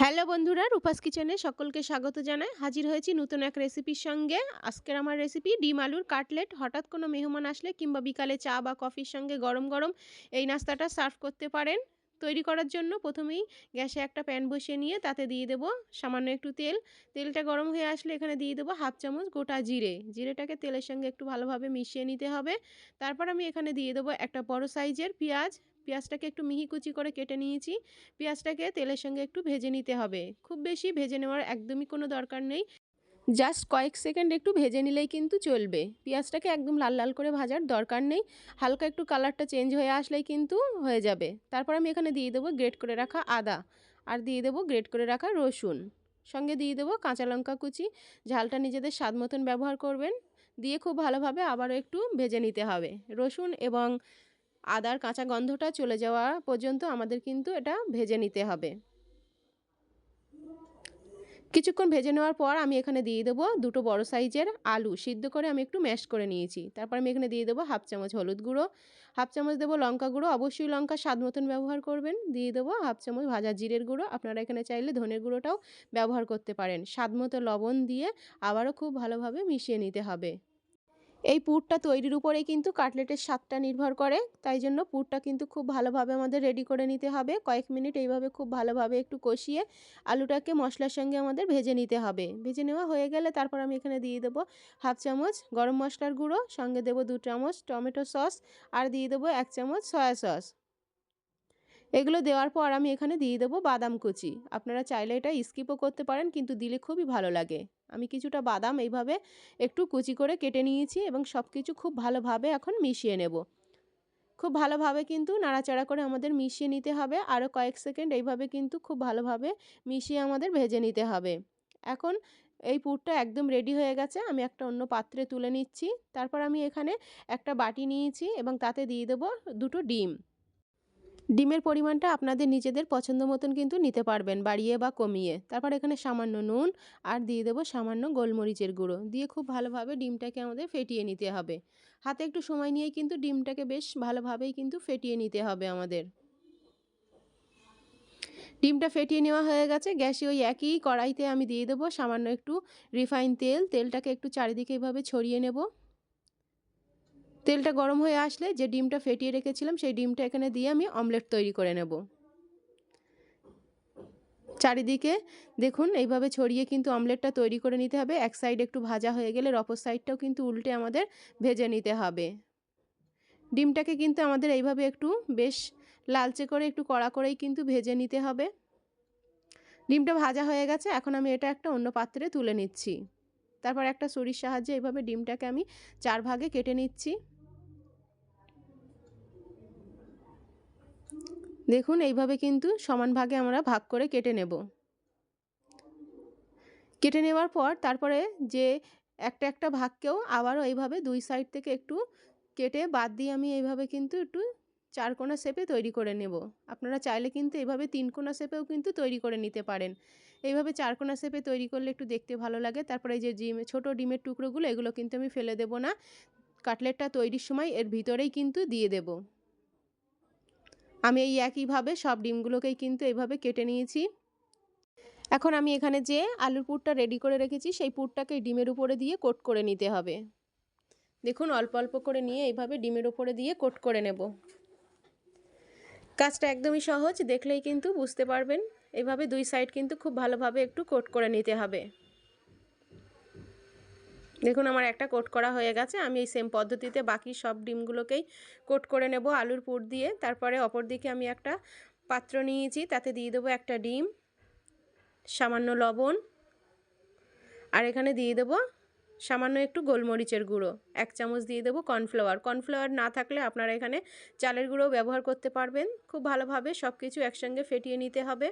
Hello বন্ধুরা, রূপাস কিচেনে সকলকে স্বাগত জানাই। হাজির হয়েছি নতুন এক রেসিপির সঙ্গে। আজকের আমার রেসিপি ডিম আলুর কাটলেট। হঠাৎ কোনো মেহমান আসলে কিংবা বিকালে চা বা কফির সঙ্গে গরম গরম এই নাস্তাটা সার্ভ করতে পারেন। তৈরি করার জন্য প্রথমেই গ্যাসে একটা প্যান বসিয়ে নিয়ে তাতে দিয়ে দেবো সামান্য একটু তেল। তেলটা গরম হয়ে আসলে এখানে দিয়ে দেবো হাফ চামচ গোটা জিরে। জিরেটাকে তেলের সঙ্গে একটু ভালোভাবে মিশিয়ে নিতে হবে। তারপর আমি এখানে দিয়ে দেবো একটা বড় সাইজের পেঁয়াজ। পেঁয়াজটাকে একটু মিহি কুচি করে কেটে নিয়েছি। পেঁয়াজটাকে তেলের সঙ্গে একটু ভেজে নিতে হবে। খুব বেশি ভেজে নেওয়ার একদমই কোনো দরকার নেই। জাস্ট কয়েক সেকেন্ড একটু ভেজে নিলেই কিন্তু চলবে। পেঁয়াজটাকে একদম লাল লাল করে ভাজার দরকার নেই। হালকা একটু কালারটা চেঞ্জ হয়ে আসলেই কিন্তু হয়ে যাবে। তারপর আমি এখানে দিয়ে দেবো গ্রেট করে রাখা আদা, আর দিয়ে দেবো গ্রেট করে রাখা রসুন, সঙ্গে দিয়ে দেবো কাঁচা লঙ্কা কুচি। ঝালটা নিজেদের স্বাদ মতন ব্যবহার করবেন। দিয়ে খুব ভালোভাবে আবারও একটু ভেজে নিতে হবে। রসুন এবং আদার কাঁচা গন্ধটা চলে যাওয়া পর্যন্ত আমাদের কিন্তু এটা ভেজে নিতে হবে। কিছুক্ষণ ভেজে নেওয়ার পর আমি এখানে দিয়ে দেবো দুটো বড় সাইজের আলু সিদ্ধ করে আমি একটু ম্যাশ করে নিয়েছি। তারপর আমি এখানে দিয়ে দেবো হাফ চামচ হলুদ গুঁড়ো, হাফ চামচ দেবো লঙ্কা গুঁড়ো, অবশ্যই লঙ্কা স্বাদ মতন ব্যবহার করবেন। দিয়ে দেবো হাফ চামচ ভাজা জিরের গুঁড়ো, আপনারা এখানে চাইলে ধনের গুঁড়োটাও ব্যবহার করতে পারেন। স্বাদ মতো লবণ দিয়ে আবারও খুব ভালোভাবে মিশিয়ে নিতে হবে। এই পুরটা তৈরির উপরেই কিন্তু কাটলেটের স্বাদটা নির্ভর করে, তাই জন্য পুরটা কিন্তু খুব ভালোভাবে আমাদের রেডি করে নিতে হবে। কয়েক মিনিট এইভাবে খুব ভালোভাবে একটু কষিয়ে আলুটাকে মশলার সঙ্গে আমাদের ভেজে নিতে হবে। ভেজে নেওয়া হয়ে গেলে তারপর আমি এখানে দিয়ে দেবো হাফ চামচ গরম মশলার গুঁড়ো, সঙ্গে দেবো 2 চামচ টমেটো সস, আর দিয়ে দেবো 1 চামচ সয়া সস। এগুলো দেওয়ার পর আমি এখানে দিয়ে দেবো বাদাম কুচি। আপনারা চাইলে এটা স্কিপও করতে পারেন, কিন্তু দিলে খুবই ভালো লাগে। আমি কিছুটা বাদাম এইভাবে একটু কুচি করে কেটে নিয়েছি এবং সব কিছু খুব ভালোভাবে এখন মিশিয়ে নেব। খুব ভালোভাবে কিন্তু নাড়াচাড়া করে আমাদের মিশিয়ে নিতে হবে। আরও কয়েক সেকেন্ড এইভাবে কিন্তু খুব ভালোভাবে মিশিয়ে আমাদের ভেজে নিতে হবে। এখন এই পুরটা একদম রেডি হয়ে গেছে। আমি একটা অন্য পাত্রে তুলে নিচ্ছি। তারপর আমি এখানে একটা বাটি নিয়েছি এবং তাতে দিয়ে দেবো দুটো ডিম। ডিমের পরিমাণটা আপনাদের নিজেদের পছন্দ মতন কিন্তু নিতে পারবেন, বাড়িয়ে বা কমিয়ে। তারপর এখানে সামান্য নুন আর দিয়ে দেবো সামান্য গোলমরিচের গুঁড়ো দিয়ে খুব ভালোভাবে ডিমটাকে আমাদের ফেটিয়ে নিতে হবে। হাতে একটু সময় নিয়েই কিন্তু ডিমটাকে বেশ ভালোভাবেই কিন্তু ফেটিয়ে নিতে হবে আমাদের। ডিমটা ফেটিয়ে নেওয়া হয়ে গেছে। গ্যাসে ওই একই কড়াইতে আমি দিয়ে দেবো সামান্য একটু রিফাইন তেল। তেলটাকে একটু চারিদিকে এভাবে ছড়িয়ে নেব। তেলটা গরম হয়ে আসলে যে ডিমটা ফেটিয়ে রেখেছিলাম সেই ডিমটা এখানে দিয়ে আমি অমলেট তৈরি করে নেব। চারিদিকে দেখুন এইভাবে ছড়িয়ে কিন্তু অমলেটটা তৈরি করে নিতে হবে। এক সাইড একটু ভাজা হয়ে গেলে অপর সাইডটাও কিন্তু উল্টে আমাদের ভেজে নিতে হবে। ডিমটাকে কিন্তু আমাদের এইভাবে একটু বেশ লালচে করে একটু কড়া করেই কিন্তু ভেজে নিতে হবে। ডিমটা ভাজা হয়ে গেছে। এখন আমি এটা একটা অন্য পাত্রে তুলে নিচ্ছি। তারপর একটা ছুরির সাহায্যে এইভাবে ডিমটাকে আমি 4 ভাগে কেটে নিচ্ছি। দেখুন এইভাবে কিন্তু সমান ভাগে আমরা ভাগ করে কেটে নেব। কেটে নেওয়ার পর তারপরে যে একটা একটা ভাগকেও আবারও এইভাবে দুই সাইড থেকে একটু কেটে বাদ দিয়ে আমি এইভাবে কিন্তু একটু 4 কোণা শেপে তৈরি করে নেব। আপনারা চাইলে কিন্তু এইভাবে 3 কোণা শেপেও কিন্তু তৈরি করে নিতে পারেন। এইভাবে 4 কোণা শেপে তৈরি করলে একটু দেখতে ভালো লাগে। তারপরে এই যে ছোটো ডিমের টুকরোগুলো এগুলো কিন্তু আমি ফেলে দেব না। কাটলেটটা তৈরির সময় এর ভিতরেই কিন্তু দিয়ে দেব। আমি এই একইভাবে সব ডিমগুলোকেই কিন্তু এইভাবে কেটে নিয়েছি। এখন আমি এখানে যে আলুর পুরটা রেডি করে রেখেছি সেই পুরটাকে ডিমের উপরে দিয়ে কোট করে নিতে হবে। দেখুন অল্প অল্প করে নিয়ে এইভাবে ডিমের উপরে দিয়ে কোট করে নেব। কাজটা একদমই সহজ, দেখলেই কিন্তু বুঝতে পারবেন। এইভাবে দুই সাইড কিন্তু খুব ভালোভাবে একটু কোট করে নিতে হবে। দেখুন আমার একটা কোট করা হয়ে গেছে। আমি এই সেম পদ্ধতিতে বাকি সব ডিমগুলোকেই কোট করে নেব আলুর পুর দিয়ে। তারপরে অপর দিকে আমি একটা পাত্র নিয়েছি, তাতে দিয়ে দেবো একটা ডিম, সামান্য লবণ, আর এখানে দিয়ে দেবো সামান্য একটু গোলমরিচের গুঁড়ো, 1 চামচ দিয়ে দেবো কর্নফ্লাওয়ার। কর্নফ্লাওয়ার না থাকলে আপনারা এখানে চালের গুঁড়ো ব্যবহার করতে পারবেন। খুব ভালোভাবে সব কিছু একসঙ্গে ফেটিয়ে নিতে হবে।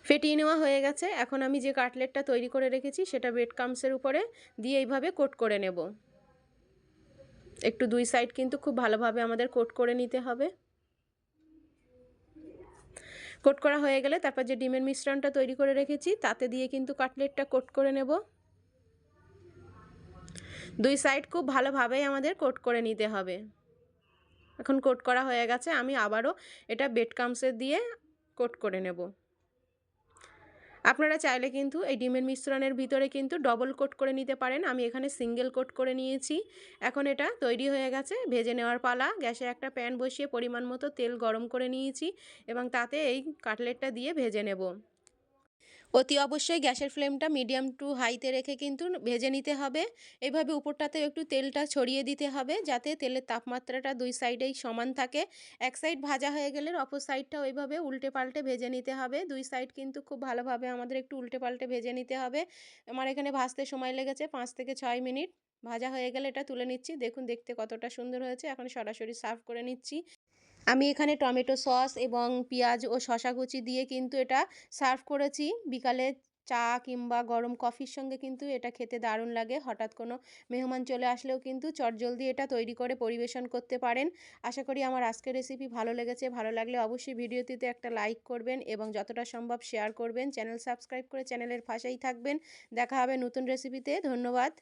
ফেটিয়ে নেওয়া হয়ে গেছে। এখন আমি যে কাটলেটটা তৈরি করে রেখেছি সেটা ব্রেড ক্রাম্বসের উপরে দিয়ে এইভাবে কোট করে নেব। একটু দুই সাইড কিন্তু খুব ভালোভাবে আমাদের কোট করে নিতে হবে। কোট করা হয়ে গেলে তারপর যে ডিমের মিশ্রণটা তৈরি করে রেখেছি তাতে দিয়ে কিন্তু কাটলেটটা কোট করে নেব। দুই সাইড খুব ভালোভাবেই আমাদের কোট করে নিতে হবে। এখন কোট করা হয়ে গেছে। আমি আবারও এটা ব্রেড ক্রাম্বসে দিয়ে কোট করে নেব। আপনারা চাইলে কিন্তু এই ডিমের মিশ্রণের ভিতরে কিন্তু ডবল কোট করে নিতে পারেন। আমি এখানে সিঙ্গেল কোট করে নিয়েছি। এখন এটা তৈরি হয়ে গেছে, ভেজে নেওয়ার পালা। গ্যাসে একটা প্যান বসিয়ে পরিমাণ মতো তেল গরম করে নিয়েছি এবং তাতে এই কাটলেটটা দিয়ে ভেজে নেব। অতি অবশ্যই গ্যাসের ফ্লেমটা মিডিয়াম টু হাইতে রেখে কিন্তু ভেজে নিতে হবে। এইভাবে উপরটাতে একটু তেলটা ছড়িয়ে দিতে হবে যাতে তেলের তাপমাত্রাটা দুই সাইডেই সমান থাকে। এক সাইড ভাজা হয়ে গেলে অপর সাইডটাও ওইভাবে উল্টে পাল্টে ভেজে নিতে হবে। দুই সাইড কিন্তু খুব ভালোভাবে আমাদের একটু উল্টে পাল্টে ভেজে নিতে হবে। আমার এখানে ভাজতে সময় লেগেছে 5 থেকে 6 মিনিট। ভাজা হয়ে গেলে এটা তুলে নিচ্ছি। দেখুন দেখতে কতটা সুন্দর হয়েছে। এখন সরাসরি সার্ভ করে নিচ্ছি। আমি এখানে টমেটো সস এবং পেঁয়াজ ও শসা কুচি দিয়ে কিন্তু এটা সার্ভ করেছি। বিকালে চা কিংবা গরম কফির সঙ্গে কিন্তু এটা খেতে দারুণ লাগে। হঠাৎ কোনো মেহমান চলে আসলেও কিন্তু চটজলদি এটা তৈরি করে পরিবেশন করতে পারেন। আশা করি আমার আজকের রেসিপি ভালো লেগেছে। ভালো লাগলে অবশ্যই ভিডিওটিতে একটা লাইক করবেন এবং যতটা সম্ভব শেয়ার করবেন। চ্যানেল সাবস্ক্রাইব করে চ্যানেলের পাশেই থাকবেন। দেখা হবে নতুন রেসিপিতে। ধন্যবাদ।